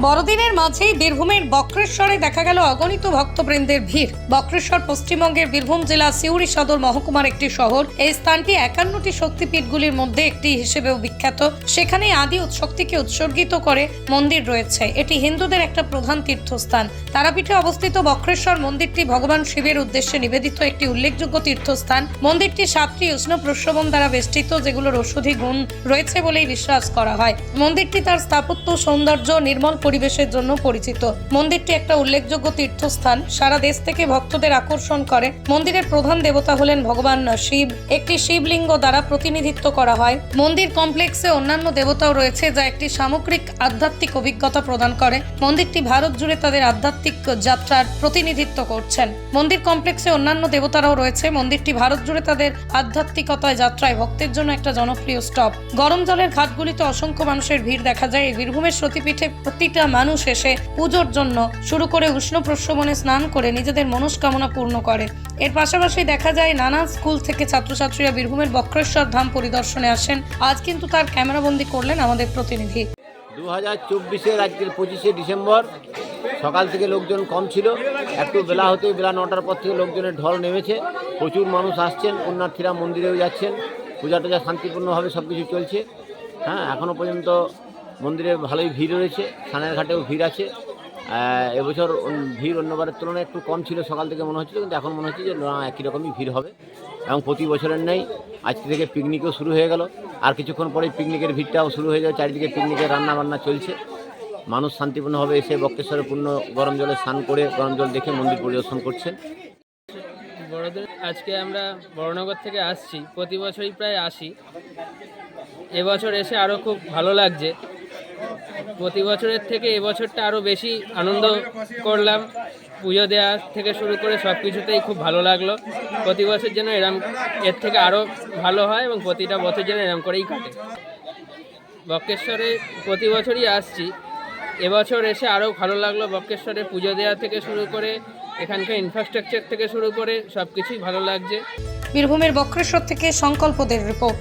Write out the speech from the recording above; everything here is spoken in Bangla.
বড়দিনের মাঝেই বীরভূমের বক্রেশ্বরে দেখা গেল অগণিত ভক্তবৃন্দের ভিড়। বক্রেশ্বর পশ্চিমবঙ্গের বীরভূম জেলা সিউড়ি সদর মহকুমার একটি শহর। এই স্থানটি 51টি শক্তিপীঠগুলির মধ্যে একটি হিসেবেও বিখ্যাত। সেখানে আদি শক্তিকে উৎসর্গিত করে মন্দির রয়েছে। এটি হিন্দুদের একটা প্রধান তীর্থস্থান। তারাপীঠে অবস্থিত বক্রেশ্বর মন্দিরটি ভগবান শিবের উদ্দেশ্যে নিবেদিত একটি উল্লেখযোগ্য তীর্থস্থান। মন্দিরটি 7টি উষ্ণ প্রস্রবণ দ্বারা বেষ্টিত, যেগুলোর ঔষধি গুণ রয়েছে বলেই বিশ্বাস করা হয়। মন্দিরটি তার স্থাপত্য, সৌন্দর্য, নির্মল পরিবেশের জন্য পরিচিত। মন্দিরটি একটা উল্লেখযোগ্য তীর্থস্থান, সারা দেশ থেকে ভক্তদের আকর্ষণ করে। মন্দিরের প্রধান দেবতা হলেন ভগবান শিব। একটি শিবলিঙ্গ দ্বারা প্রতিনিধিত্ব করা হয়। মন্দির কমপ্লেক্সে অন্যান্য দেবতাও রয়েছে, যা একটি সামগ্রিক আধ্যাত্মিক অভিজ্ঞতা প্রদান করে। মন্দিরটি ভারত জুড়ে তাদের আধ্যাত্মিক যাত্রার প্রতিনিধিত্ব করছেন। মন্দির কমপ্লেক্সে অন্যান্য দেবতারাও রয়েছে। মন্দিরটি ভারত জুড়ে তাদের আধ্যাত্মিকতায় যাত্রায় ভক্তের জন্য একটা জনপ্রিয় স্টপ। গরম জলের ঘাটগুলিতে অসংখ্য মানুষের ভিড় দেখা যায়। এই বীরভূমের সতীপীঠে প্রতিটা মানুষ এসে পুজোর জন্য শুরু করে উষ্ণ প্রস্রবণে স্নান করে নিজেদের মনস্কামনা পূর্ণ করে। এর পাশাপাশি দেখা যায় নানা স্কুল থেকে ছাত্রছাত্রীরা বীরভূমের বক্রেশ্বর ধাম পরিদর্শনে আসেন। আজ কিন্তু তার ক্যামেরাবন্দি করলেন আমাদের প্রতিনিধি। 2024-এর আজকের 25শে ডিসেম্বর সকাল থেকে লোকজন কম ছিল। একটু বেলা হতে বেলা 9টার পর থেকে লোকজনের ঢল নেমেছে। প্রচুর মানুষ আসছেন, পুণ্যার্থীরা মন্দিরেও যাচ্ছেন। পূজা টুজা শান্তিপূর্ণভাবে সব কিছু চলছে। এখনও পর্যন্ত মন্দিরে ভালোই ভিড় রয়েছে, স্নানের ঘাটেও ভিড় আছে। এবছর ভিড় অন্যবারের তুলনায় একটু কম ছিল, সকাল থেকে মনে হচ্ছিল, কিন্তু এখন মনে হচ্ছে যে একই রকমই ভিড় হবে। এবং প্রতি বছরের নেই আজকে থেকে পিকনিকও শুরু হয়ে গেল। আর কিছুক্ষণ পরেই পিকনিকের ভিড়টাও শুরু হয়ে যাবে। চারিদিকে পিকনিকের রান্নাবান্না চলছে। মানুষ শান্তিপূর্ণভাবে এসে বক্রেশ্বরে পূর্ণ গরম জলে স্নান করে গরম জল দেখে মন্দির পরিদর্শন করছেন। বড়দিন আজকে আমরা বড়নগর থেকে আসছি, প্রতি বছরই প্রায় আসি। এবছর এসে আরও খুব ভালো লাগছে। প্রতি বছরের থেকে এবছরটা আরও বেশি আনন্দ করলাম। পুজো দেওয়া থেকে শুরু করে সব কিছুতেই খুব ভালো লাগলো। প্রতি বছর যেন এর থেকে আরও ভালো হয় এবং প্রতিটা বছর যেন এরম করেই কাটে। বক্রেশ্বরে প্রতি বছরই আসছি, এবছর এসে আরও ভালো লাগলো। বক্রেশ্বরে পুজো দেওয়া থেকে শুরু করে এখানকার ইনফ্রাস্ট্রাকচার থেকে শুরু করে সব কিছুই ভালো লাগছে। বীরভূমের বক্রেশ্বর থেকে সংকল্পদের রিপোর্ট।